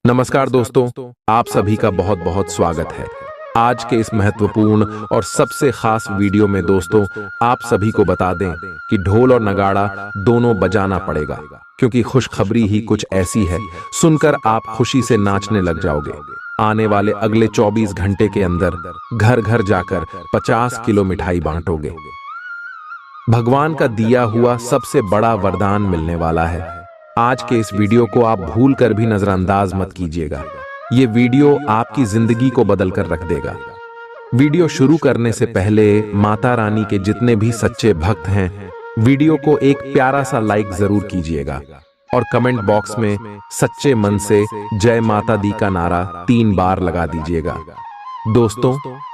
नमस्कार दोस्तों, आप सभी का बहुत बहुत स्वागत है। आज के इस महत्वपूर्ण और सबसे खास वीडियो में दोस्तों आप सभी को बता दें कि ढोल और नगाड़ा दोनों बजाना पड़ेगा, क्योंकि खुशखबरी ही कुछ ऐसी है, सुनकर आप खुशी से नाचने लग जाओगे। आने वाले अगले 24 घंटे के अंदर घर घर जाकर 50 किलो मिठाई बांटोगे। भगवान का दिया हुआ सबसे बड़ा वरदान मिलने वाला है। आज के इस वीडियो को आप भूल कर भी नजरअंदाज मत कीजिएगा। ये वीडियो आपकी जिंदगी को बदल कर रख देगा। वीडियो शुरू करने से पहले माता रानी के जितने भी सच्चे भक्त हैं, वीडियो को एक प्यारा सा लाइक जरूर कीजिएगा और कमेंट बॉक्स में सच्चे मन से जय माता दी का नारा 3 बार लगा दीजिएगा। दोस्तों,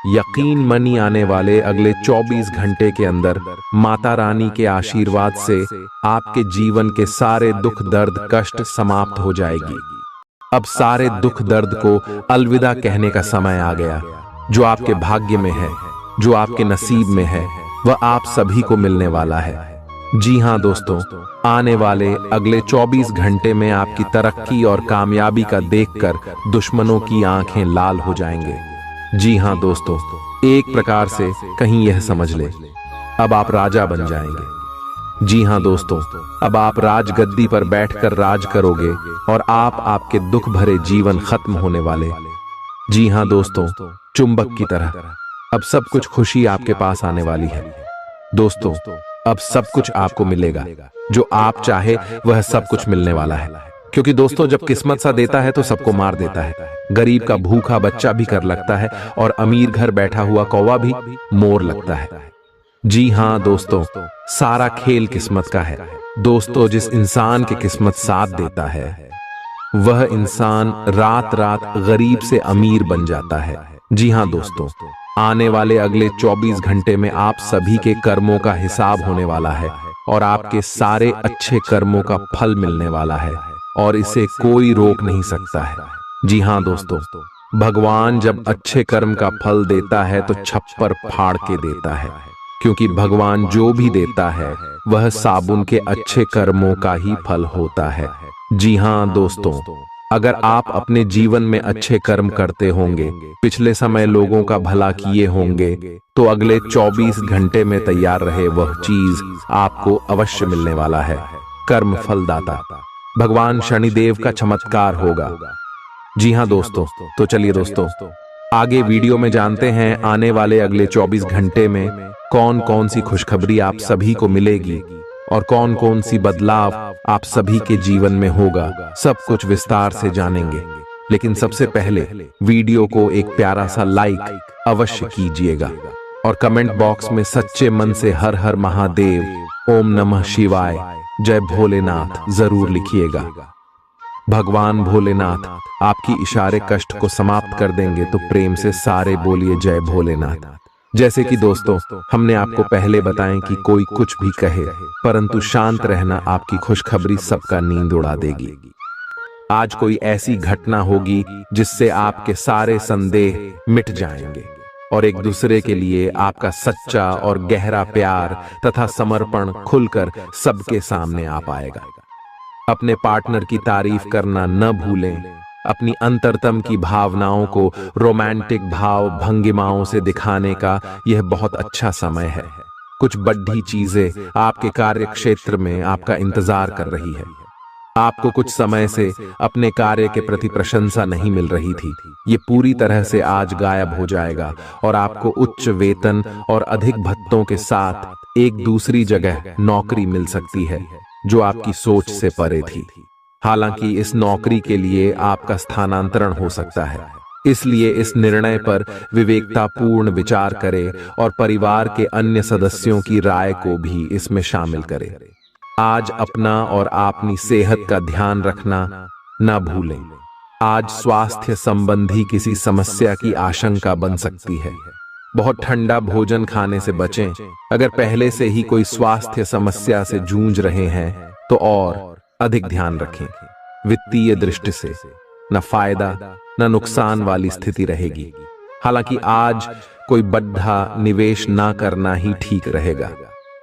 यकीन मानिए आने वाले अगले 24 घंटे के अंदर माता रानी के आशीर्वाद से आपके जीवन के सारे दुख दर्द कष्ट समाप्त हो जाएगी। अब सारे दुख दर्द को अलविदा कहने का समय आ गया। जो आपके भाग्य में है, जो आपके नसीब में है, वह आप सभी को मिलने वाला है। जी हां दोस्तों, आने वाले अगले 24 घंटे में आपकी तरक्की और कामयाबी का देखकर दुश्मनों की आंखें लाल हो जाएंगे। जी हां दोस्तों, एक प्रकार से कहीं यह समझ ले, अब आप राजा बन जाएंगे। जी हां दोस्तों, अब आप राजगद्दी पर बैठकर राज करोगे और आपके दुख भरे जीवन खत्म होने वाले। जी हां दोस्तों, चुंबक की तरह अब सब कुछ खुशी आपके पास आने वाली है। दोस्तों, अब सब कुछ आपको मिलेगा, जो आप चाहे वह सब कुछ मिलने वाला है। क्योंकि दोस्तों, जब किस्मत सा देता है तो सबको मार देता है। गरीब का भूखा बच्चा भी कर लगता है और अमीर घर बैठा हुआ कौवा भी मोर लगता है। जी हां दोस्तों, सारा खेल किस्मत का है। दोस्तों, जिस इंसान की किस्मत साथ देता है वह इंसान रात रात गरीब से अमीर बन जाता है। जी हां दोस्तों, आने वाले अगले 24 घंटे में आप सभी के कर्मों का हिसाब होने वाला है और आपके सारे अच्छे कर्मों का फल मिलने वाला है और इसे कोई रोक नहीं सकता है। जी हां दोस्तों, भगवान जब अच्छे कर्म का फल देता है तो छप्पर फाड़ के देता है, क्योंकि भगवान जो भी देता है वह साबुन के अच्छे कर्मों का ही फल होता है। जी हां दोस्तों, अगर आप अपने जीवन में अच्छे कर्म करते होंगे, पिछले समय लोगों का भला किए होंगे, तो अगले 24 घंटे में तैयार रहे वह चीज आपको अवश्य मिलने वाला है। कर्म फलदाता भगवान शनिदेव का चमत्कार होगा। जी हां दोस्तों, तो चलिए दोस्तों, आगे वीडियो में जानते हैं आने वाले अगले 24 घंटे में कौन कौन सी खुशखबरी आप सभी को मिलेगी और कौन कौन सी बदलाव आप सभी के जीवन में होगा। सब कुछ विस्तार से जानेंगे, लेकिन सबसे पहले वीडियो को एक प्यारा सा लाइक अवश्य कीजिएगा और कमेंट बॉक्स में सच्चे मन से हर हर महादेव, ओम नमः शिवाय, जय भोलेनाथ जरूर लिखिएगा। भगवान भोलेनाथ आपकी इशारे कष्ट को समाप्त कर देंगे, तो प्रेम से सारे बोलिए जय भोलेनाथ। जैसे कि दोस्तों, हमने आपको पहले बताएं कि कोई कुछ भी कहे, परंतु शांत रहना आपकी खुशखबरी सबका नींद उड़ा देगी। आज कोई ऐसी घटना होगी जिससे आपके सारे संदेह मिट जाएंगे और एक दूसरे के लिए आपका सच्चा और गहरा प्यार तथा समर्पण खुलकर सबके सामने आ पाएगा। अपने पार्टनर की तारीफ करना न भूलें। अपनी अंतरतम की भावनाओं को रोमांटिक भाव भंगिमाओं से दिखाने का यह बहुत अच्छा समय है। कुछ बड़ी चीजें आपके कार्य क्षेत्र में आपका इंतजार कर रही है। आपको कुछ समय से अपने कार्य के प्रति प्रशंसा नहीं मिल रही थी, ये पूरी तरह से आज गायब हो जाएगा और आपको उच्च वेतन और अधिक भत्तों के साथ एक दूसरी जगह नौकरी मिल सकती है जो आपकी सोच से परे थी। हालांकि इस नौकरी के लिए आपका स्थानांतरण हो सकता है, इसलिए इस निर्णय पर विवेकतापूर्ण विचार करें और परिवार के अन्य सदस्यों की राय को भी इसमें शामिल करें। आज अपना और अपनी सेहत का ध्यान रखना न भूलें। आज स्वास्थ्य संबंधी किसी समस्या की आशंका बन सकती है। बहुत ठंडा भोजन खाने से बचें। अगर पहले से ही कोई स्वास्थ्य समस्या से जूझ रहे हैं तो और अधिक ध्यान रखें। वित्तीय दृष्टि से न फायदा न नुकसान वाली स्थिति रहेगी। हालांकि आज कोई बड़ा निवेश ना करना ही ठीक रहेगा।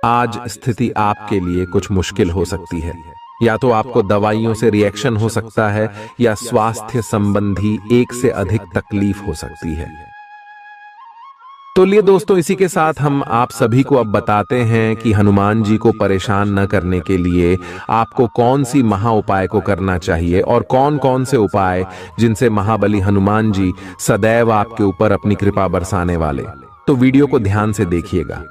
आज स्थिति आपके लिए कुछ मुश्किल हो सकती है, या तो आपको दवाइयों से रिएक्शन हो सकता है या स्वास्थ्य संबंधी एक से अधिक तकलीफ हो सकती है। तो लिए दोस्तों, इसी के साथ हम आप सभी को अब बताते हैं कि हनुमान जी को परेशान न करने के लिए आपको कौन सी महा उपाय को करना चाहिए और कौन कौन से उपाय जिनसे महाबली हनुमान जी सदैव आपके ऊपर अपनी कृपा बरसाने वाले। तो वीडियो को ध्यान से देखिएगा।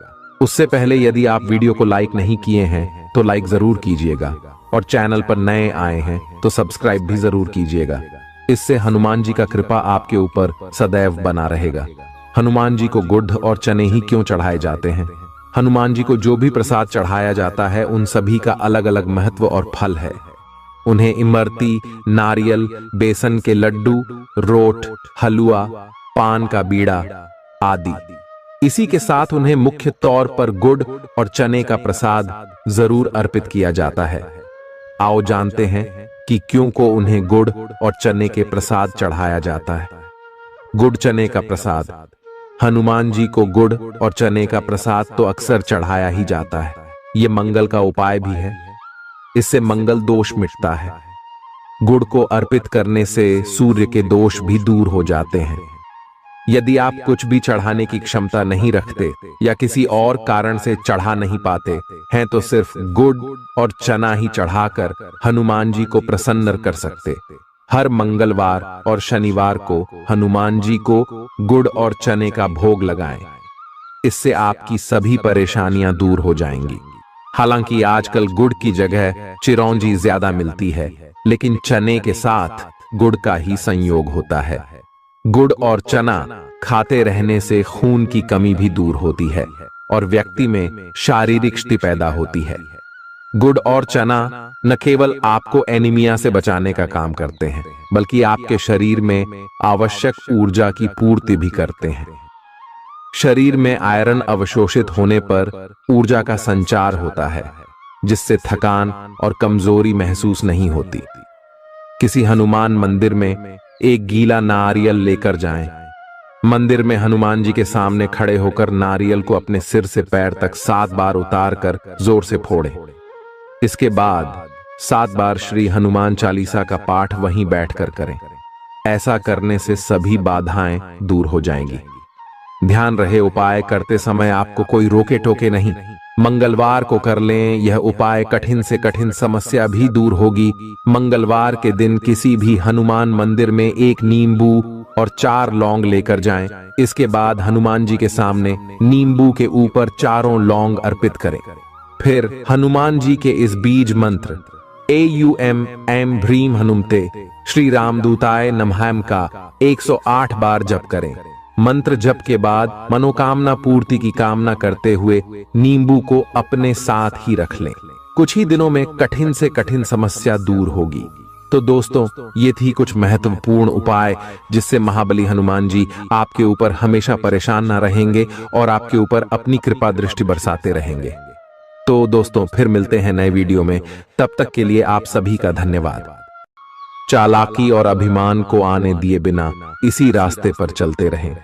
उससे पहले यदि आप वीडियो को लाइक नहीं किए हैं तो लाइक जरूर कीजिएगा और चैनल पर नए आए हैं तो सब्सक्राइब भी जरूर कीजिएगा। इससे हनुमान जी का कृपा आपके ऊपर सदैव बना रहेगा। हनुमान जी को गुड़ और चने ही क्यों चढ़ाए जाते हैं? हनुमान जी को जो भी प्रसाद चढ़ाया जाता है उन सभी का अलग अलग महत्व और फल है। उन्हें इमरती, नारियल, बेसन के लड्डू, रोट, हलवा, पान का बीड़ा आदि। इसी के साथ उन्हें मुख्य तौर पर गुड़ और चने का प्रसाद जरूर अर्पित किया जाता है। आओ जानते हैं कि क्यों को उन्हें गुड़ और चने के प्रसाद चढ़ाया जाता है। गुड़ चने का प्रसाद। हनुमान जी को गुड़ और चने का प्रसाद तो अक्सर चढ़ाया ही जाता है। ये मंगल का उपाय भी है। इससे मंगल दोष मिटता है। गुड़ को अर्पित करने से सूर्य के दोष भी दूर हो जाते हैं। यदि आप कुछ भी चढ़ाने की क्षमता नहीं रखते या किसी और कारण से चढ़ा नहीं पाते हैं तो सिर्फ गुड़ और चना ही चढ़ाकर हनुमान जी को प्रसन्न कर सकते। हर मंगलवार और शनिवार को हनुमान जी को गुड़ और चने का भोग लगाएं। इससे आपकी सभी परेशानियां दूर हो जाएंगी। हालांकि आजकल गुड़ की जगह चिरौंजी ज्यादा मिलती है, लेकिन चने के साथ गुड़ का ही संयोग होता है। गुड़ और चना खाते रहने से खून की कमी भी दूर होती है और व्यक्ति में शारीरिक शक्ति पैदा होती है। गुड़ और चना न केवल आपको एनीमिया से बचाने का काम करते हैं, बल्कि आपके शरीर में आवश्यक ऊर्जा की पूर्ति भी करते हैं। शरीर में आयरन अवशोषित होने पर ऊर्जा का संचार होता है, जिससे थकान और कमजोरी महसूस नहीं होती। किसी हनुमान मंदिर में एक गीला नारियल लेकर जाएं। मंदिर में हनुमान जी के सामने खड़े होकर नारियल को अपने सिर से पैर तक 7 बार उतार कर जोर से फोड़ें। इसके बाद 7 बार श्री हनुमान चालीसा का पाठ वहीं बैठकर करें। ऐसा करने से सभी बाधाएं दूर हो जाएंगी। ध्यान रहे, उपाय करते समय आपको कोई रोके टोके नहीं। मंगलवार को कर लें। यह उपाय कठिन से कठिन समस्या भी दूर होगी। मंगलवार के दिन किसी भी हनुमान मंदिर में 1 नींबू और 4 लौंग लेकर जाएं। इसके बाद हनुमान जी के सामने नींबू के ऊपर 4 लौंग अर्पित करें। फिर हनुमान जी के इस बीज मंत्र AUM ऐं ह्रीं हनुमते श्री रामदूताय नमः का 108 बार जप करें। मंत्र जप के बाद मनोकामना पूर्ति की कामना करते हुए नींबू को अपने साथ ही रख लें। कुछ ही दिनों में कठिन से कठिन समस्या दूर होगी। तो दोस्तों, ये थी कुछ महत्वपूर्ण उपाय जिससे महाबली हनुमान जी आपके ऊपर हमेशा परेशान ना रहेंगे और आपके ऊपर अपनी कृपा दृष्टि बरसाते रहेंगे। तो दोस्तों, फिर मिलते हैं नए वीडियो में। तब तक के लिए आप सभी का धन्यवाद। चालाकी और अभिमान को आने दिए बिना इसी रास्ते पर चलते रहें।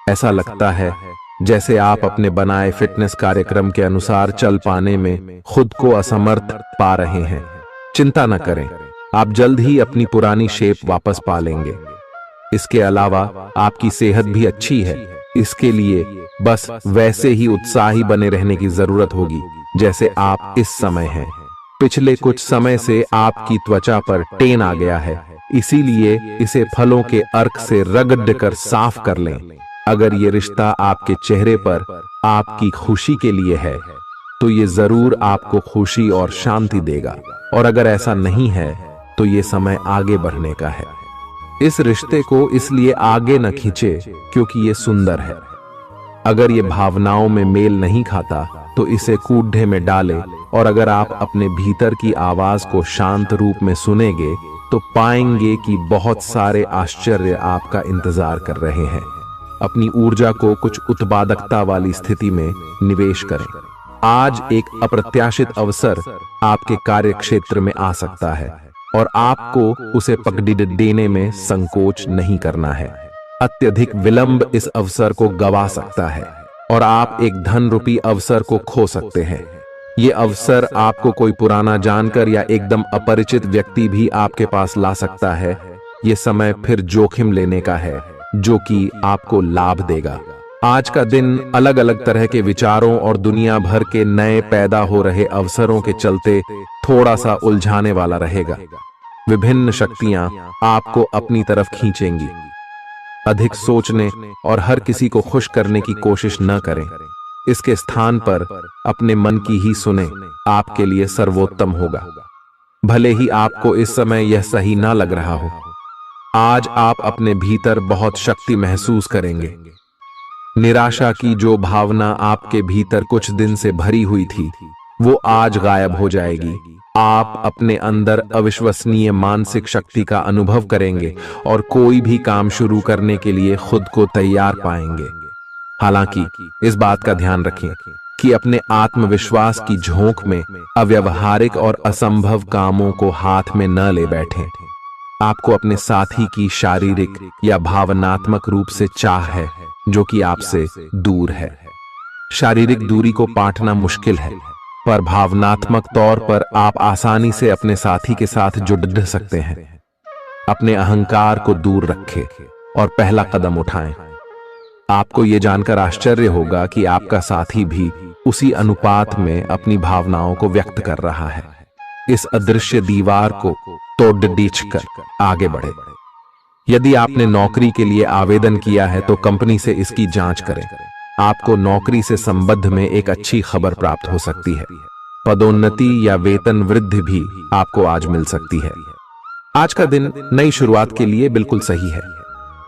ऐसा लगता है जैसे आप अपने बनाए फिटनेस कार्यक्रम के अनुसार चल पाने में खुद को असमर्थ पा रहे हैं। चिंता न करें, आप जल्द ही अपनी पुरानी शेप वापस पा लेंगे। इसके अलावा आपकी सेहत भी अच्छी है। इसके लिए बस वैसे ही उत्साही बने रहने की जरूरत होगी जैसे आप इस समय हैं। पिछले कुछ समय से आपकी त्वचा पर टेन आ गया है, इसीलिए इसे फलों के अर्क से रगड़ कर साफ कर लें। अगर ये रिश्ता आपके चेहरे पर आपकी खुशी के लिए है तो ये जरूर आपको खुशी और शांति देगा, और अगर ऐसा नहीं है तो ये समय आगे बढ़ने का है। इस रिश्ते को इसलिए आगे न खींचे क्योंकि ये सुंदर है। अगर ये भावनाओं में मेल नहीं खाता तो इसे कूढ़े में डालें, और अगर आप अपने भीतर की आवाज को शांत रूप में सुनेंगे तो पाएंगे कि बहुत सारे आश्चर्य आपका इंतजार कर रहे हैं। अपनी ऊर्जा को कुछ उत्पादकता वाली स्थिति में निवेश करें। आज एक अप्रत्याशित अवसर आपके कार्य क्षेत्र में आ सकता है और आपको उसे पकड़ देने में संकोच नहीं करना है। अत्यधिक विलंब इस अवसर को गवा सकता है और आप एक धन रूपी अवसर को खो सकते हैं। ये अवसर आपको कोई पुराना जानकर या एकदम अपरिचित व्यक्ति भी आपके पास ला सकता है। ये समय फिर जोखिम लेने का है जो कि आपको लाभ देगा। आज का दिन अलग अलग तरह के विचारों और दुनिया भर के नए पैदा हो रहे अवसरों के चलते थोड़ा सा उलझाने वाला रहेगा। विभिन्न शक्तियां आपको अपनी तरफ खींचेंगी। अधिक सोचने और हर किसी को खुश करने की कोशिश न करें। इसके स्थान पर अपने मन की ही सुने, आपके लिए सर्वोत्तम होगा। भले ही आपको इस समय यह सही ना लग रहा हो, आज आप अपने भीतर बहुत शक्ति महसूस करेंगे। निराशा की जो भावना आपके भीतर कुछ दिन से भरी हुई थी, वो आज गायब हो जाएगी। आप अपने अंदर अविश्वसनीय मानसिक शक्ति का अनुभव करेंगे और कोई भी काम शुरू करने के लिए खुद को तैयार पाएंगे। हालांकि इस बात का ध्यान रखें कि अपने आत्मविश्वास की झोंक में अव्यावहारिक और असंभव कामों को हाथ में न ले बैठें। आपको अपने साथी की शारीरिक या भावनात्मक रूप से चाह है जो कि आपसे दूर है। शारीरिक दूरी को पाटना मुश्किल है, पर भावनात्मक तौर पर आप आसानी से अपने साथी के साथ जुड़ सकते हैं। अपने अहंकार को दूर रखें और पहला कदम उठाएं। आपको यह जानकर आश्चर्य होगा कि आपका साथी भी उसी अनुपात में अपनी भावनाओं को व्यक्त कर रहा है। इस अदृश्य दीवार को तोड़ आगे बढ़े। यदि आपने नौकरी के लिए आवेदन किया है तो कंपनी से इसकी जांच करें। आपको नौकरी से संबंध में एक अच्छी खबर प्राप्त हो सकती है। पदोन्नति या वेतन वृद्धि भी आपको आज मिल सकती है। आज का दिन नई शुरुआत के लिए बिल्कुल सही है।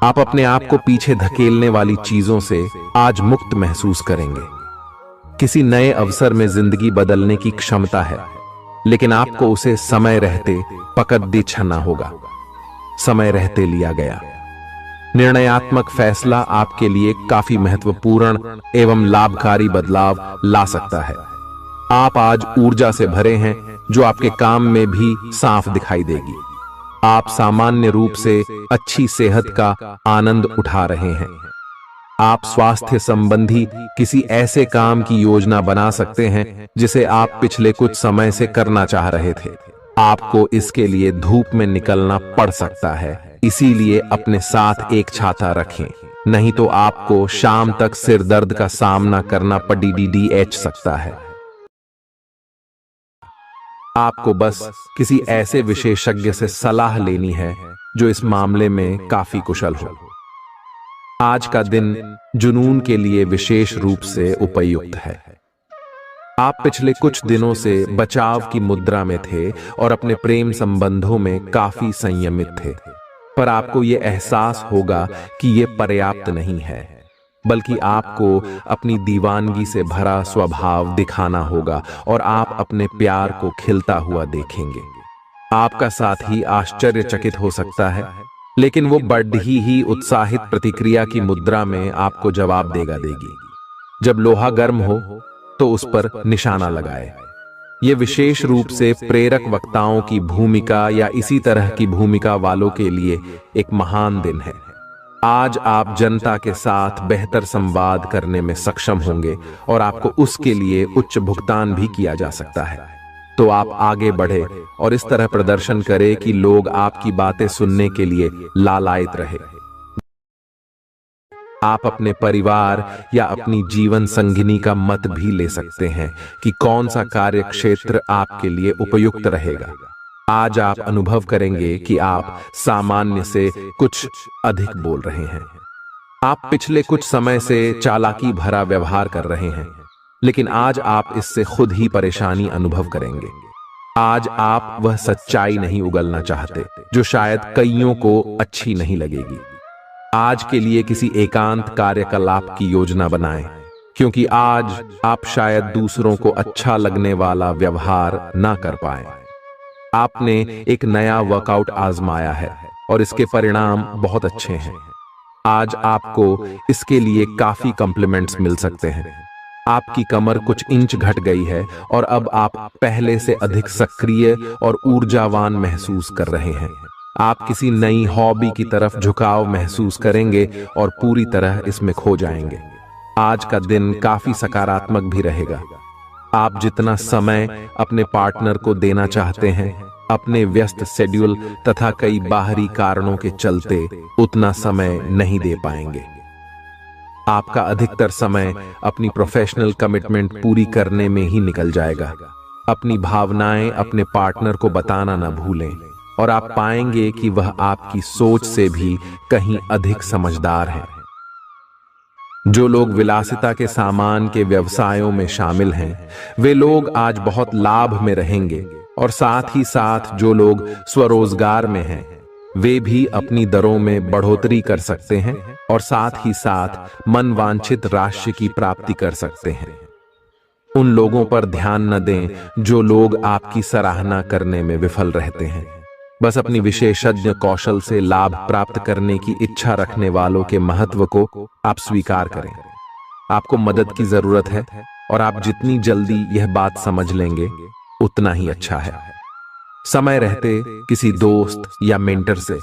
आप अपने आप को पीछे धकेलने वाली चीजों से आज मुक्त महसूस करेंगे। किसी नए अवसर में जिंदगी बदलने की क्षमता है, लेकिन आपको उसे समय रहते पकड़ छना होगा। समय रहते लिया गया निर्णयात्मक फैसला आपके लिए काफी महत्वपूर्ण एवं लाभकारी बदलाव ला सकता है। आप आज ऊर्जा से भरे हैं जो आपके काम में भी साफ दिखाई देगी। आप सामान्य रूप से अच्छी सेहत का आनंद उठा रहे हैं। आप स्वास्थ्य संबंधी किसी ऐसे काम की योजना बना सकते हैं जिसे आप पिछले कुछ समय से करना चाह रहे थे। आपको इसके लिए धूप में निकलना पड़ सकता है, इसीलिए अपने साथ एक छाता रखें, नहीं तो आपको शाम तक सिर दर्द का सामना करना पड़ सकता है। आपको बस किसी ऐसे विशेषज्ञ से सलाह लेनी है जो इस मामले में काफी कुशल हो। आज का दिन जुनून के लिए विशेष रूप से उपयुक्त है। आप पिछले कुछ दिनों से बचाव की मुद्रा में थे और अपने प्रेम संबंधों में काफी संयमित थे, पर आपको यह एहसास होगा कि यह पर्याप्त नहीं है, बल्कि आपको अपनी दीवानगी से भरा स्वभाव दिखाना होगा और आप अपने प्यार को खिलता हुआ देखेंगे। आपका साथी आश्चर्यचकित हो सकता है, लेकिन वो बड़ी ही उत्साहित प्रतिक्रिया की मुद्रा में आपको जवाब देगी। जब लोहा गर्म हो तो उस पर निशाना लगाए। ये विशेष रूप से प्रेरक वक्ताओं की भूमिका या इसी तरह की भूमिका वालों के लिए एक महान दिन है। आज आप जनता के साथ बेहतर संवाद करने में सक्षम होंगे और आपको उसके लिए उच्च भुगतान भी किया जा सकता है। तो आप आगे बढ़े और इस तरह प्रदर्शन करें कि लोग आपकी बातें सुनने के लिए लालायित रहे। आप अपने परिवार या अपनी जीवन संगिनी का मत भी ले सकते हैं कि कौन सा कार्य क्षेत्र आपके लिए उपयुक्त रहेगा। आज आप अनुभव करेंगे कि आप सामान्य से कुछ अधिक बोल रहे हैं। आप पिछले कुछ समय से चालाकी भरा व्यवहार कर रहे हैं, लेकिन आज आप इससे खुद ही परेशानी अनुभव करेंगे। आज आप वह सच्चाई नहीं उगलना चाहते जो शायद कईयों को अच्छी नहीं लगेगी। आज के लिए किसी एकांत कार्यकलाप की योजना बनाएं, क्योंकि आज आप शायद दूसरों को अच्छा लगने वाला व्यवहार ना कर पाए। आपने एक नया वर्कआउट आजमाया है और इसके परिणाम बहुत अच्छे हैं। आज आपको इसके लिए काफी कॉम्प्लीमेंट्स मिल सकते हैं। आपकी कमर कुछ इंच घट गई है और अब आप पहले से अधिक सक्रिय और ऊर्जावान महसूस कर रहे हैं। आप किसी नई हॉबी की तरफ झुकाव महसूस करेंगे और पूरी तरह इसमें खो जाएंगे। आज का दिन काफी सकारात्मक भी रहेगा। आप जितना समय अपने पार्टनर को देना चाहते हैं, अपने व्यस्त शेड्यूल तथा कई बाहरी कारणों के चलते उतना समय नहीं दे पाएंगे। आपका अधिकतर समय अपनी प्रोफेशनल कमिटमेंट पूरी करने में ही निकल जाएगा। अपनी भावनाएं अपने पार्टनर को बताना न भूलें और आप पाएंगे कि वह आपकी सोच से भी कहीं अधिक समझदार है। जो लोग विलासिता के सामान के व्यवसायों में शामिल हैं, वे लोग आज बहुत लाभ में रहेंगे और साथ ही साथ जो लोग स्वरोजगार में हैं, वे भी अपनी दरों में बढ़ोतरी कर सकते हैं और साथ ही साथ मनवांछित राशि की प्राप्ति कर सकते हैं। उन लोगों पर ध्यान न दें जो लोग आपकी सराहना करने में विफल रहते हैं। बस अपनी विशेषज्ञ कौशल से लाभ प्राप्त करने की इच्छा रखने वालों के महत्व को आप स्वीकार करें। आपको मदद की जरूरत है और आप जितनी जल्दी यह बात समझ लेंगे उतना ही अच्छा है। समय रहते किसी दोस्त या मेंटर से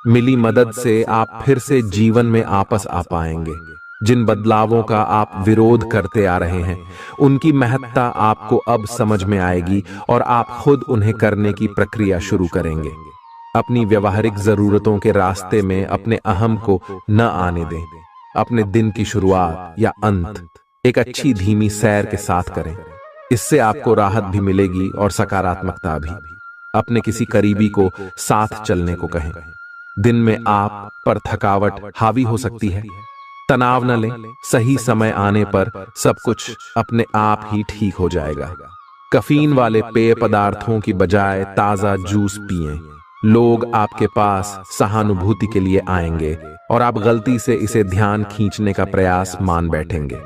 मिली मदद से आप फिर से जीवन में आपस आ पाएंगे। जिन बदलावों का आप विरोध करते आ रहे हैं, उनकी महत्ता आपको अब समझ में आएगी और आप खुद उन्हें करने की प्रक्रिया शुरू करेंगे। अपनी व्यवहारिक जरूरतों के रास्ते में अपने अहम को न आने दें। अपने दिन की शुरुआत या अंत एक अच्छी धीमी सैर के साथ करें। इससे आपको राहत भी मिलेगी और सकारात्मकता भी। अपने किसी करीबी को साथ चलने को कहें। दिन में आप पर थकावट हावी हो सकती है, तनाव न लें। सही समय आने पर सब कुछ अपने आप ही ठीक हो जाएगा। कैफीन वाले पेय पदार्थों की बजाय ताजा जूस पिएं। लोग आपके पास सहानुभूति के लिए आएंगे और आप गलती से इसे ध्यान खींचने का प्रयास मान बैठेंगे।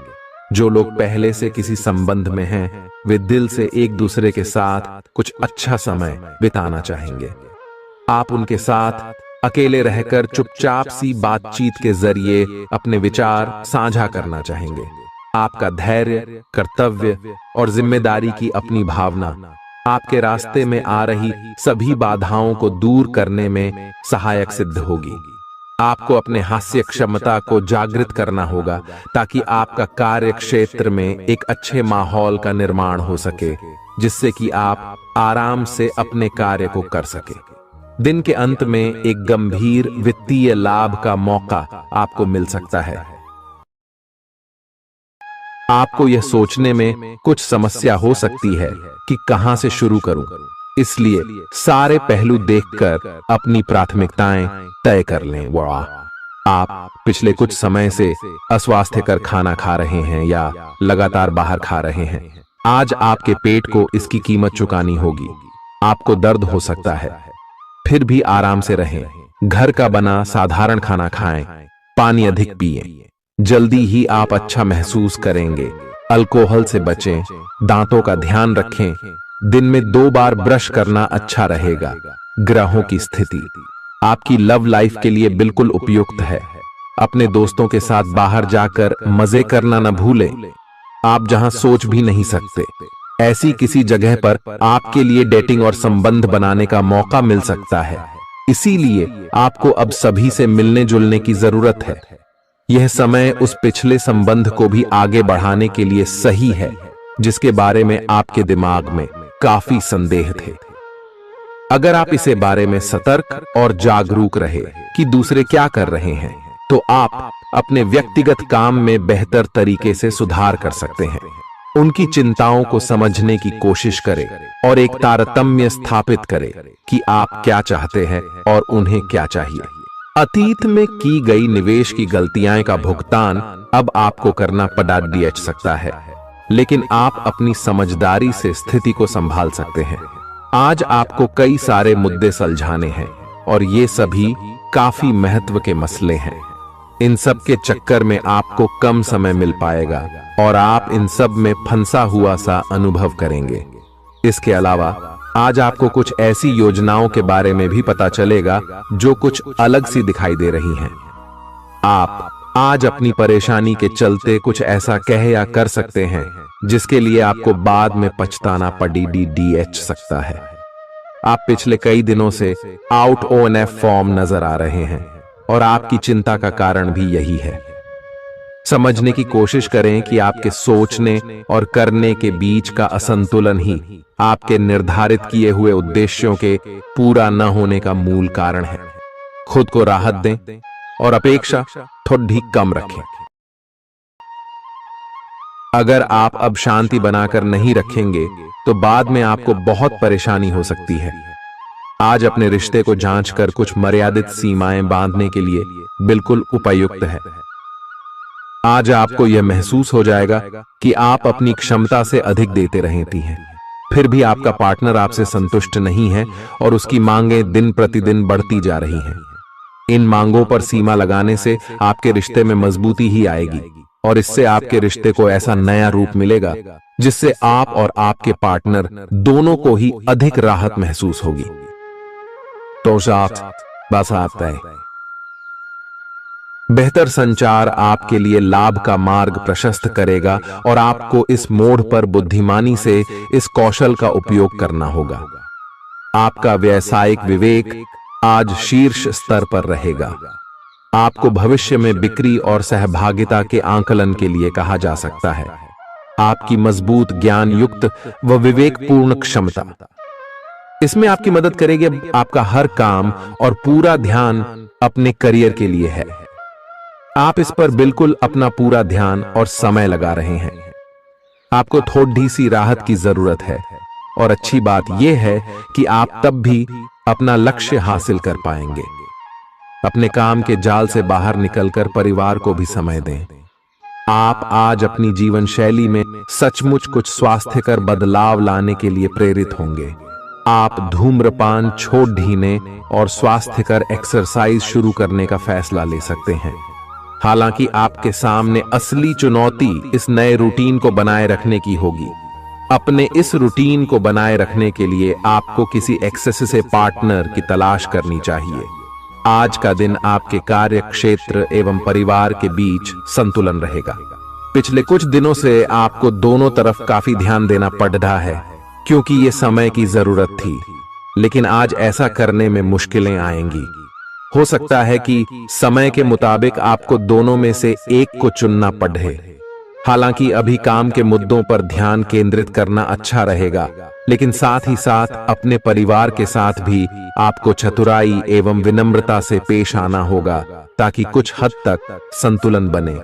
जो लोग पहले से किसी संबंध में हैं, वे दिल से एक दूसरे के साथ कुछ अच्छा समय बिताना चाहेंगे। आप उनके साथ अकेले रहकर चुपचाप सी बातचीत के जरिए अपने विचार साझा करना चाहेंगे। आपका धैर्य, कर्तव्य और जिम्मेदारी की अपनी भावना आपके रास्ते में आ रही सभी बाधाओं को दूर करने में सहायक सिद्ध होगी। आपको अपने हास्य क्षमता को जागृत करना होगा ताकि आपका कार्य क्षेत्र में एक अच्छे माहौल का निर्माण हो सके, जिससे कि आप आराम से अपने कार्य को कर सके। दिन के अंत में एक गंभीर वित्तीय लाभ का मौका आपको मिल सकता है। आपको यह सोचने में कुछ समस्या हो सकती है कि कहां से शुरू करूं, इसलिए सारे पहलू देखकर अपनी प्राथमिकताएं तय कर लें। आप पिछले कुछ समय से अस्वास्थ्यकर खाना खा रहे हैं या लगातार बाहर खा रहे हैं। आज आपके पेट को इसकी कीमत चुकानी होगी। आपको दर्द हो सकता है, फिर भी आराम से रहें। घर का बना साधारण खाना खाएं, पानी अधिक पिएं। जल्दी ही आप अच्छा महसूस करेंगे। अल्कोहल से बचें, दांतों का ध्यान रखें। दिन में 2 बार ब्रश करना अच्छा रहेगा। ग्रहों की स्थिति आपकी लव लाइफ के लिए बिल्कुल उपयुक्त है। अपने दोस्तों के साथ बाहर जाकर मजे करना न भूलें। आप जहां सोच भी नहीं सकते, ऐसी किसी जगह पर आपके लिए डेटिंग और संबंध बनाने का मौका मिल सकता है। इसीलिए आपको अब सभी से मिलने जुलने की जरूरत है। यह समय उस पिछले संबंध को भी आगे बढ़ाने के लिए सही है जिसके बारे में आपके दिमाग में काफी संदेह थे। अगर आप इसे बारे में सतर्क और जागरूक रहे कि दूसरे क्या कर रहे हैं, तो आप अपने व्यक्तिगत काम में बेहतर तरीके से सुधार कर सकते हैं। उनकी चिंताओं को समझने की कोशिश करें और एक तारतम्य स्थापित करें कि आप क्या चाहते हैं और उन्हें क्या चाहिए। अतीत में की गई निवेश की गलतियां का भुगतान अब आपको करना पड़ सकता है, लेकिन आप अपनी समझदारी से स्थिति को संभाल सकते हैं। आज आपको कई सारे मुद्दे सुलझाने हैं और ये सभी काफी महत्व के मसले हैं। इन सब के चक्कर में आपको कम समय मिल पाएगा और आप इन सब में फंसा हुआ सा अनुभव करेंगे। इसके अलावा आज आपको कुछ ऐसी योजनाओं के बारे में भी पता चलेगा जो कुछ अलग सी दिखाई दे रही हैं। आप आज अपनी परेशानी के चलते कुछ ऐसा कह या कर सकते हैं जिसके लिए आपको बाद में पछताना पड़ सकता है। आप पिछले कई दिनों से आउट ONF फॉर्म नजर आ रहे हैं और आपकी चिंता का कारण भी यही है। समझने की कोशिश करें कि आपके सोचने और करने के बीच का असंतुलन ही आपके निर्धारित किए हुए उद्देश्यों के पूरा न होने का मूल कारण है। खुद को राहत दें और अपेक्षा थोड़ी कम रखें। अगर आप अब शांति बनाकर नहीं रखेंगे तो बाद में आपको बहुत परेशानी हो सकती है। आज अपने रिश्ते को जांचकर कुछ मर्यादित सीमाएं बांधने के लिए बिल्कुल उपयुक्त है। आज आपको यह महसूस हो जाएगा कि आप अपनी क्षमता से अधिक देते रहती हैं, फिर भी आपका पार्टनर आपसे संतुष्ट नहीं है और उसकी मांगें दिन प्रतिदिन बढ़ती जा रही हैं। इन मांगों पर सीमा लगाने से आपके रिश्ते में मजबूती ही आएगी और इससे आपके रिश्ते को ऐसा नया रूप मिलेगा जिससे आप और आपके पार्टनर दोनों को ही अधिक राहत महसूस होगी। तो साथ बस आता है। बेहतर संचार आपके लिए लाभ का मार्ग प्रशस्त करेगा और आपको इस मोड़ पर बुद्धिमानी से इस कौशल का उपयोग करना होगा। आपका व्यावसायिक विवेक आज शीर्ष स्तर पर रहेगा। आपको भविष्य में बिक्री और सहभागिता के आंकलन के लिए कहा जा सकता है। आपकी मजबूत ज्ञान युक्त व विवेकपूर्ण क्षमता इसमें आपकी मदद करेगी। आपका हर काम और पूरा ध्यान अपने करियर के लिए है। आप इस पर बिल्कुल अपना पूरा ध्यान और समय लगा रहे हैं। आपको थोड़ी सी राहत की जरूरत है और अच्छी बात यह है कि आप तब भी अपना लक्ष्य हासिल कर पाएंगे। अपने काम के जाल से बाहर निकलकर परिवार को भी समय दें। आप आज अपनी जीवन शैली में सचमुच कुछ स्वास्थ्यकर बदलाव लाने के लिए प्रेरित होंगे। आप धूम्रपान छोड़ देने और स्वास्थ्यकर एक्सरसाइज शुरू करने का फैसला ले सकते हैं। हालांकि आपके सामने असली चुनौती इस नए रूटीन को बनाए रखने की होगी। अपने इस रूटीन को बनाए रखने के लिए आपको किसी एक्सेस से पार्टनर की तलाश करनी चाहिए। आज का दिन आपके कार्य क्षेत्र एवं परिवार के बीच संतुलन रहेगा। पिछले कुछ दिनों से आपको दोनों तरफ काफी ध्यान देना पड़ रहा है क्योंकि ये समय की जरूरत थी, लेकिन आज ऐसा करने में मुश्किलें आएंगी। हो सकता है कि समय के मुताबिक आपको दोनों में से एक को चुनना पड़े। हालांकि अभी काम के मुद्दों पर ध्यान केंद्रित करना अच्छा रहेगा, लेकिन साथ ही साथ अपने परिवार के साथ भी आपको चतुराई एवं विनम्रता से पेश आना होगा ताकि कुछ हद तक संतुलन बने।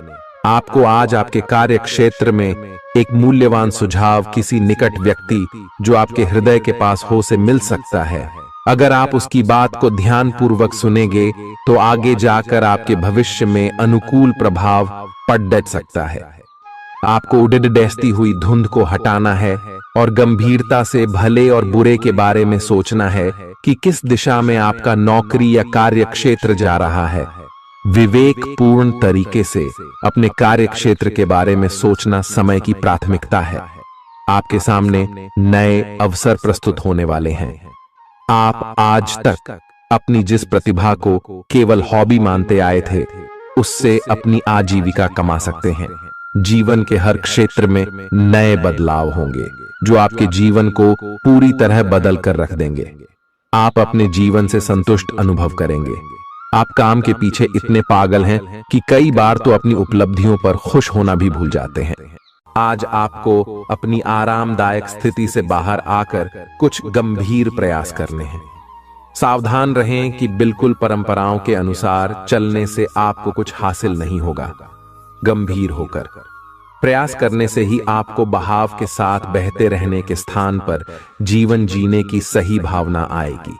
आपको आज आपके कार्य क्षेत्र में एक मूल्यवान सुझाव किसी निकट व्यक्ति जो आपके हृदय के पास हो से मिल सकता है। अगर आप उसकी बात को ध्यानपूर्वक सुनेंगे तो आगे जाकर आपके भविष्य में अनुकूल प्रभाव पड़ सकता है। आपको उड़ती हुई धुंध को हटाना है और गंभीरता से भले और बुरे के बारे में सोचना है कि किस दिशा में आपका नौकरी या कार्य क्षेत्र जा रहा है। विवेकपूर्ण तरीके से अपने कार्य क्षेत्र के बारे में सोचना समय की प्राथमिकता है। आपके सामने नए अवसर प्रस्तुत होने वाले हैं। आप आज तक अपनी जिस प्रतिभा को केवल हॉबी मानते आए थे, उससे अपनी आजीविका कमा सकते हैं। जीवन के हर क्षेत्र में नए बदलाव होंगे जो आपके जीवन को पूरी तरह बदल कर रख देंगे। आप अपने जीवन से संतुष्ट अनुभव करेंगे। आप काम के पीछे इतने पागल हैं कि कई बार तो अपनी उपलब्धियों पर खुश होना भी भूल जाते हैं। आज आपको अपनी आरामदायक स्थिति से बाहर आकर कुछ गंभीर प्रयास करने हैं। सावधान रहें कि बिल्कुल परंपराओं के अनुसार चलने से आपको कुछ हासिल नहीं होगा। गंभीर होकर प्रयास करने से ही आपको बहाव के साथ बहते रहने के स्थान पर जीवन जीने की सही भावना आएगी।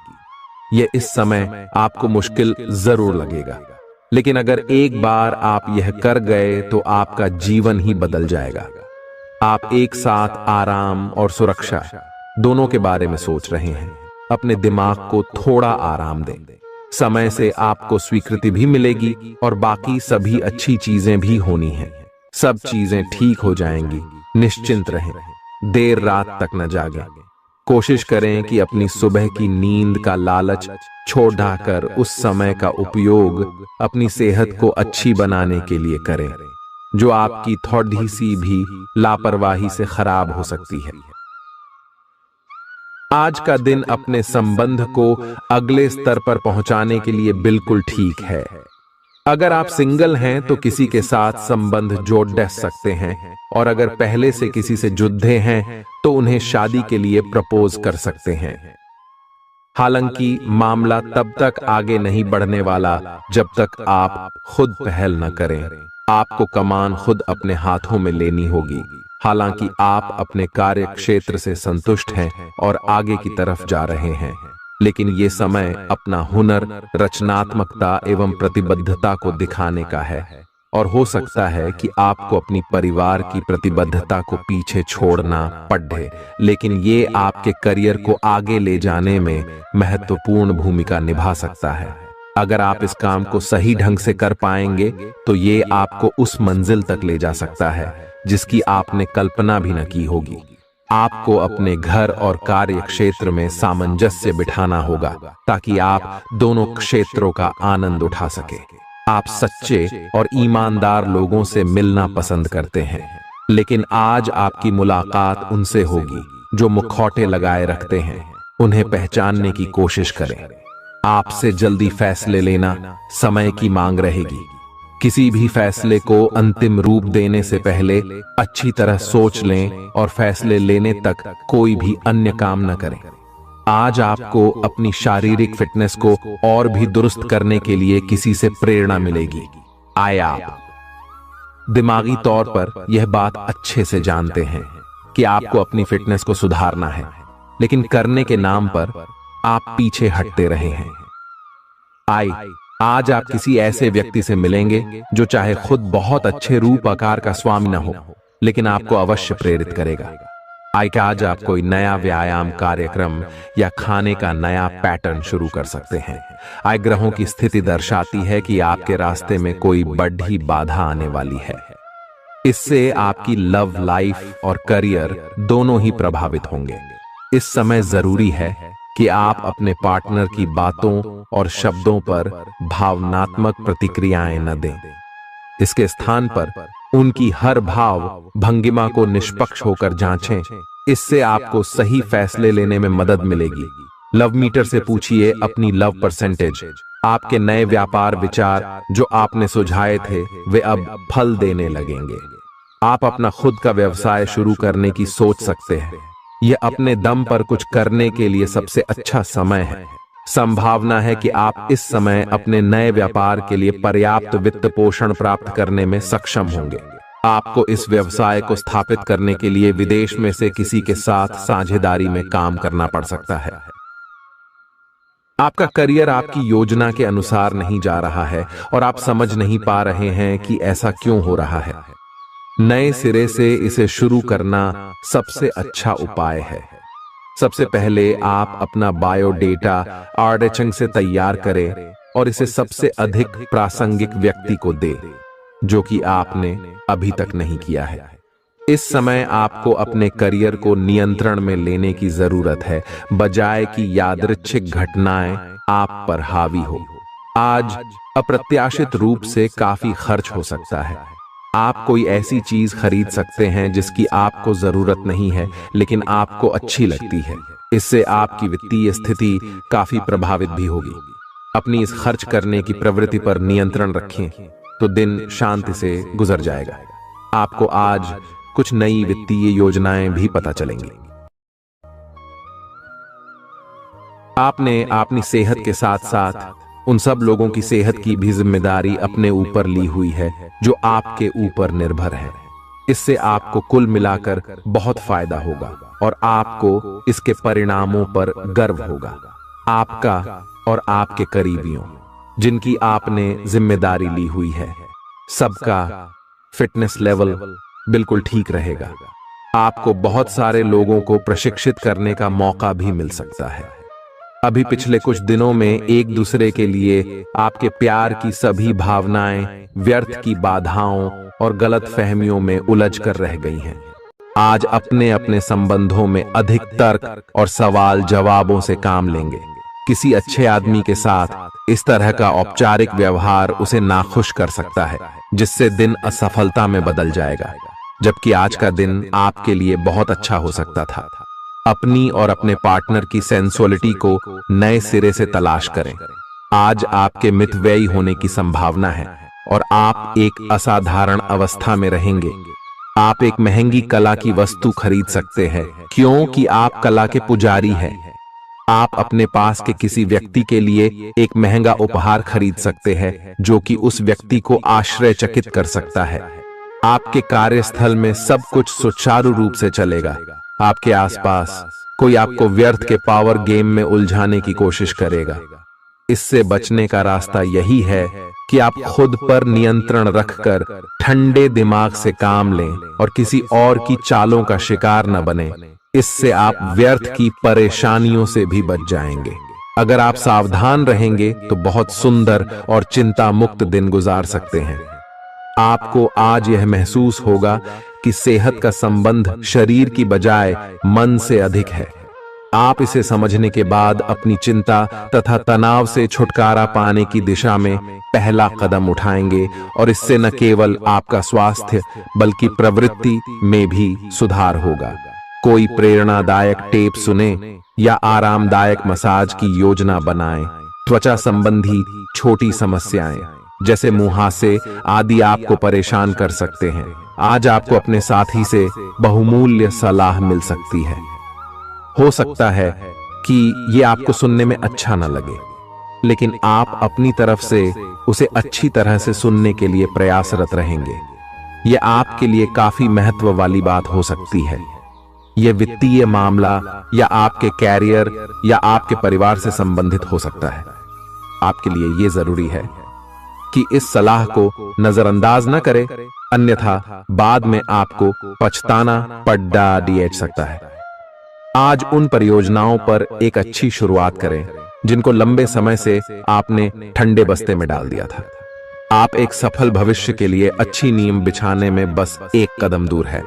यह इस समय आपको मुश्किल जरूर लगेगा, लेकिन अगर एक बार आप यह कर गए तो आपका जीवन ही बदल जाएगा। आप एक साथ आराम और सुरक्षा दोनों के बारे में सोच रहे हैं। अपने दिमाग को थोड़ा आराम दें। समय से आपको स्वीकृति भी मिलेगी और बाकी सभी अच्छी चीजें भी होनी हैं। सब चीजें ठीक हो जाएंगी। निश्चिंत रहें। देर रात तक न जागें। कोशिश करें कि अपनी सुबह की नींद का लालच छोड़कर उस समय का उपयोग अपनी सेहत को अच्छी बनाने के लिए करें, जो आपकी थोड़ी सी भी लापरवाही से खराब हो सकती है। आज का दिन अपने संबंध को अगले स्तर पर पहुंचाने के लिए बिल्कुल ठीक है। अगर आप सिंगल हैं तो किसी के साथ संबंध जोड़ सकते हैं, और अगर पहले से किसी से जुड़े हैं तो उन्हें शादी के लिए प्रपोज कर सकते हैं। हालांकि मामला तब तक आगे नहीं बढ़ने वाला जब तक आप खुद पहल न करें। आपको कमान खुद अपने हाथों में लेनी होगी। हालांकि आप अपने कार्य क्षेत्र से संतुष्ट हैं और आगे की तरफ जा रहे हैं, लेकिन ये समय अपना हुनर, रचनात्मकता एवं प्रतिबद्धता को दिखाने का है। और हो सकता है कि आपको अपनी परिवार की प्रतिबद्धता को पीछे छोड़ना पड़े, लेकिन ये आपके करियर को आगे ले जाने में महत्वपूर्ण भूमिका निभा सकता है। अगर आप इस काम को सही ढंग से कर पाएंगे तो ये आपको उस मंजिल तक ले जा सकता है जिसकी आपने कल्पना भी न की होगी। आपको अपने घर और कार्य क्षेत्र में सामंजस्य बिठाना होगा ताकि आप दोनों क्षेत्रों का आनंद उठा सके। आप सच्चे और ईमानदार लोगों से मिलना पसंद करते हैं, लेकिन आज आपकी मुलाकात उनसे होगी जो मुखौटे लगाए रखते हैं। उन्हें पहचानने की कोशिश करें। आपसे जल्दी फैसले लेना समय की मांग रहेगी। किसी भी फैसले को अंतिम रूप देने से पहले अच्छी तरह सोच लें और फैसले लेने तक कोई भी अन्य काम न करें। आज आपको अपनी शारीरिक फिटनेस को और भी दुरुस्त करने के लिए किसी से प्रेरणा मिलेगी। आए आप दिमागी तौर पर यह बात अच्छे से जानते हैं कि आपको अपनी फिटनेस को सुधारना है, लेकिन करने के नाम पर आप पीछे हटते रहे हैं। आज आप किसी ऐसे व्यक्ति से मिलेंगे जो चाहे खुद बहुत अच्छे रूप आकार का स्वामी न हो, लेकिन आपको अवश्य प्रेरित करेगा। आज आप कोई नया व्यायाम कार्यक्रम या खाने का नया पैटर्न शुरू कर सकते हैं। ग्रहों की स्थिति दर्शाती है कि आपके रास्ते में कोई बड़ी बाधा आने वाली है। इससे आपकी लव लाइफ और करियर दोनों ही प्रभावित होंगे। इस समय जरूरी है कि आप अपने पार्टनर की बातों और शब्दों पर भावनात्मक प्रतिक्रियाएं न दें। इसके स्थान पर उनकी हर भाव भंगिमा को निष्पक्ष होकर जांचें। इससे आपको सही फैसले लेने में मदद मिलेगी। लव मीटर से पूछिए अपनी लव परसेंटेज। आपके नए व्यापार विचार जो आपने सुझाए थे वे अब फल देने लगेंगे। आप अपना खुद का व्यवसाय शुरू करने की सोच सकते हैं। यह अपने दम पर कुछ करने के लिए सबसे अच्छा समय है। संभावना है कि आप इस समय अपने नए व्यापार के लिए पर्याप्त वित्त पोषण प्राप्त करने में सक्षम होंगे। आपको इस व्यवसाय को स्थापित करने के लिए विदेश में से किसी के साथ साझेदारी में काम करना पड़ सकता है। आपका करियर आपकी योजना के अनुसार नहीं जा रहा है और आप समझ नहीं पा रहे हैं कि ऐसा क्यों हो रहा है। नए सिरे से इसे शुरू करना सबसे अच्छा उपाय है। सबसे पहले आप अपना बायोडेटा आर्डेचंग से तैयार करें और इसे सबसे अधिक प्रासंगिक व्यक्ति को दे जो कि आपने अभी तक नहीं किया है। इस समय आपको अपने करियर को नियंत्रण में लेने की जरूरत है, बजाय कि यादृच्छिक घटनाएं आप पर हावी हो। आज अप्रत्याशित रूप से काफी खर्च हो सकता है। आप कोई ऐसी चीज खरीद सकते हैं जिसकी आपको जरूरत नहीं है लेकिन आपको अच्छी लगती है। इससे आपकी वित्तीय स्थिति काफी प्रभावित भी होगी। अपनी इस खर्च करने की प्रवृत्ति पर नियंत्रण रखें तो दिन शांति से गुजर जाएगा। आपको आज कुछ नई वित्तीय योजनाएं भी पता चलेंगी। आपने अपनी सेहत के साथ साथ उन सब लोगों की सेहत की भी जिम्मेदारी अपने ऊपर ली हुई है जो आपके ऊपर निर्भर है। इससे आपको कुल मिलाकर बहुत फायदा होगा और आपको इसके परिणामों पर गर्व होगा। आपका और आपके करीबियों जिनकी आपने जिम्मेदारी ली हुई है, सबका फिटनेस लेवल बिल्कुल ठीक रहेगा। आपको बहुत सारे लोगों को प्रशिक्षित करने का मौका भी मिल सकता है। अभी पिछले कुछ दिनों में एक दूसरे के लिए आपके प्यार की सभी भावनाएं व्यर्थ की बाधाओं और गलत फहमियों में उलझ कर रह गई हैं। आज अपने अपने संबंधों में अधिक तर्क और सवाल जवाबों से काम लेंगे। किसी अच्छे आदमी के साथ इस तरह का औपचारिक व्यवहार उसे नाखुश कर सकता है, जिससे दिन असफलता में बदल जाएगा। जबकि आज का दिन आपके लिए बहुत अच्छा हो सकता था। अपनी और अपने पार्टनर की सेंसुअलिटी को नए सिरे से तलाश करें। आज आपके मितव्ययी होने की संभावना है और आप एक असाधारण अवस्था में रहेंगे। आप एक महंगी कला की वस्तु खरीद सकते हैं क्योंकि आप कला के पुजारी हैं। आप अपने पास के किसी व्यक्ति के लिए एक महंगा उपहार खरीद सकते हैं जो कि उस व्यक्ति को आश्चर्यचकित कर सकता है। आपके कार्यस्थल में सब कुछ सुचारू रूप से चलेगा। आपके आसपास कोई आपको व्यर्थ के पावर गेम में उलझाने की कोशिश करेगा। इससे बचने का रास्ता यही है कि आप खुद पर नियंत्रण रखकर ठंडे दिमाग से काम लें और किसी और की चालों का शिकार न बने। इससे आप व्यर्थ की परेशानियों से भी बच जाएंगे। अगर आप सावधान रहेंगे तो बहुत सुंदर और चिंता मुक्त दिन गुजार सकते हैं। आपको आज यह महसूस होगा कि सेहत का संबंध शरीर की बजाय मन से अधिक है। आप इसे समझने के बाद अपनी चिंता तथा तनाव से छुटकारा पाने की दिशा में पहला कदम उठाएंगे और इससे न केवल आपका स्वास्थ्य बल्कि प्रवृत्ति में भी सुधार होगा। कोई प्रेरणादायक टेप सुने या आरामदायक मसाज की योजना बनाएं। त्वचा संबंधी छोटी समस्याएं जैसे मुहासे आदि आपको परेशान कर सकते हैं। आज आपको अपने साथी से बहुमूल्य सलाह मिल सकती है। हो सकता है कि ये आपको सुनने में अच्छा न लगे, लेकिन आप अपनी तरफ से उसे अच्छी तरह से सुनने के लिए प्रयासरत रहेंगे। यह आपके लिए काफी महत्व वाली बात हो सकती है। यह वित्तीय मामला या आपके कैरियर या आपके परिवार से संबंधित हो सकता है। आपके लिए यह जरूरी है कि इस सलाह को नजरअंदाज न करें, अन्यथा बाद में आपको पछताना पड़ सकता है। आज उन परियोजनाओं पर एक अच्छी शुरुआत करें जिनको लंबे समय से आपने ठंडे बस्ते में डाल दिया था। आप एक सफल भविष्य के लिए अच्छी नींव बिछाने में बस एक कदम दूर है।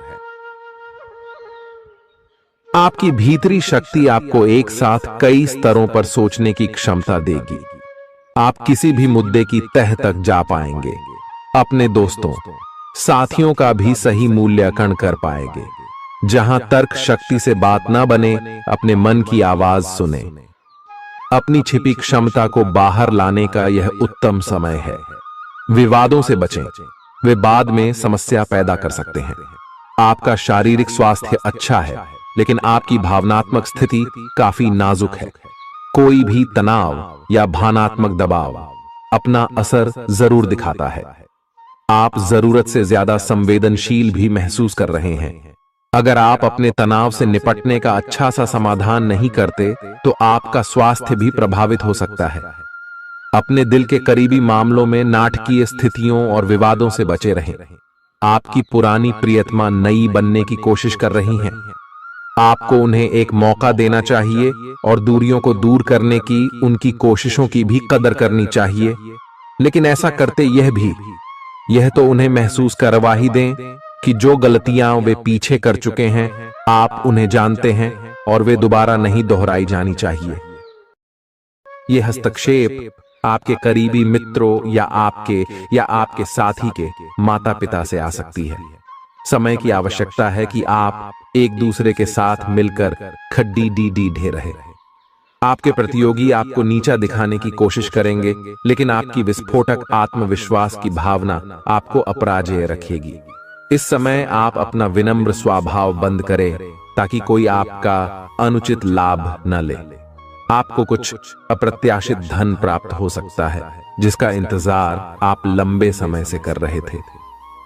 आपकी भीतरी शक्ति आपको एक साथ कई स्तरों पर सोचने की क्षमता देगी। आप किसी भी मुद्दे की तह तक जा पाएंगे। अपने दोस्तों, साथियों का भी सही मूल्यांकन कर पाएंगे। जहां तर्क शक्ति से बात ना बने, अपने मन की आवाज सुने। अपनी छिपी क्षमता को बाहर लाने का यह उत्तम समय है। विवादों से बचें, वे बाद में समस्या पैदा कर सकते हैं। आपका शारीरिक स्वास्थ्य अच्छा है, लेकिन आपकी भावनात्मक स्थिति काफी नाजुक है। कोई भी तनाव या भावनात्मक दबाव अपना असर जरूर दिखाता है। आप जरूरत से ज्यादा संवेदनशील भी महसूस कर रहे हैं। अगर आप अपने तनाव से निपटने का अच्छा सा समाधान नहीं करते तो आपका स्वास्थ्य भी प्रभावित हो सकता है। अपने दिल के करीबी मामलों में नाटकीय स्थितियों और विवादों से बचे रहें। आपकी पुरानी प्रियतमा नई बनने की कोशिश कर रही हैं। आपको उन्हें एक मौका देना चाहिए और दूरियों को दूर करने की उनकी कोशिशों की भी कदर करनी चाहिए। लेकिन ऐसा करते यह तो उन्हें महसूस करवा ही दें कि जो गलतियां वे पीछे कर चुके हैं आप उन्हें जानते हैं और वे दोबारा नहीं दोहराई जानी चाहिए। यह हस्तक्षेप आपके करीबी मित्रों या आपके साथी के माता पिता से आ सकती है। समय की आवश्यकता है कि आप एक दूसरे के साथ मिलकर खड्डी ढे रहे। आपके प्रतियोगी आपको नीचा दिखाने की कोशिश करेंगे, लेकिन आपकी विस्फोटक आत्मविश्वास की भावना आपको अपराजेय रखेगी। इस समय आप अपना विनम्र स्वभाव बंद करें ताकि कोई आपका अनुचित लाभ न ले। आपको कुछ अप्रत्याशित धन प्राप्त हो सकता है जिसका इंतजार आप लंबे समय से कर रहे थे।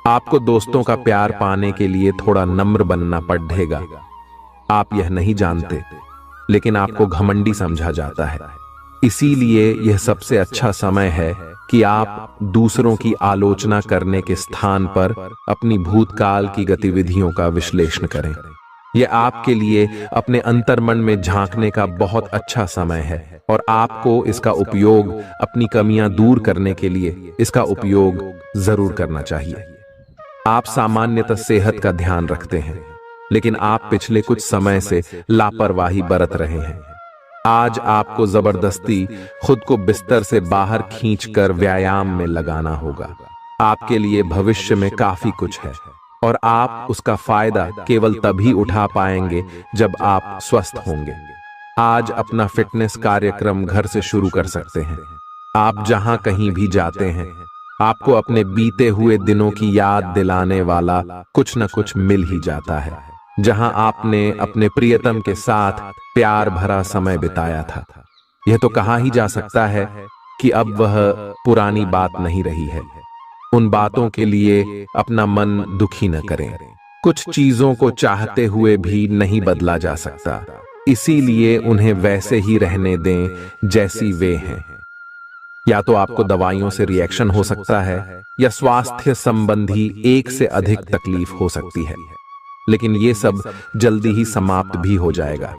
आपको दोस्तों का प्यार पाने के लिए थोड़ा नम्र बनना पड़ेगा। आप यह नहीं जानते, लेकिन आपको घमंडी समझा जाता है। इसीलिए यह सबसे अच्छा समय है कि आप दूसरों की आलोचना करने के स्थान पर अपनी भूतकाल की गतिविधियों का विश्लेषण करें। यह आपके लिए अपने अंतर्मन में झांकने का बहुत अच्छा समय है और आपको इसका उपयोग अपनी कमियां दूर करने के लिए इसका उपयोग जरूर करना चाहिए। आप सामान्यतः सेहत का ध्यान रखते हैं, लेकिन आप पिछले कुछ समय से लापरवाही बरत रहे हैं। आज आपको जबरदस्ती खुद को बिस्तर से बाहर खींचकर व्यायाम में लगाना होगा। आपके लिए भविष्य में काफी कुछ है और आप उसका फायदा केवल तभी उठा पाएंगे जब आप स्वस्थ होंगे। आज अपना फिटनेस कार्यक्रम घर से शुरू कर सकते हैं। आप जहां कहीं भी जाते हैं, आपको अपने बीते हुए दिनों की याद दिलाने वाला कुछ न कुछ मिल ही जाता है। जहां आपने अपने प्रियतम के साथ प्यार भरा समय बिताया था। यह तो कहा ही जा सकता है कि अब वह पुरानी बात नहीं रही है। उन बातों के लिए अपना मन दुखी न करें। कुछ चीजों को चाहते हुए भी नहीं बदला जा सकता, इसीलिए उन्हें वैसे ही रहने दें जैसी वे हैं। या तो आपको दवाइयों से रिएक्शन हो सकता है या स्वास्थ्य संबंधी एक से अधिक तकलीफ हो सकती है, लेकिन ये सब जल्दी ही समाप्त भी हो जाएगा।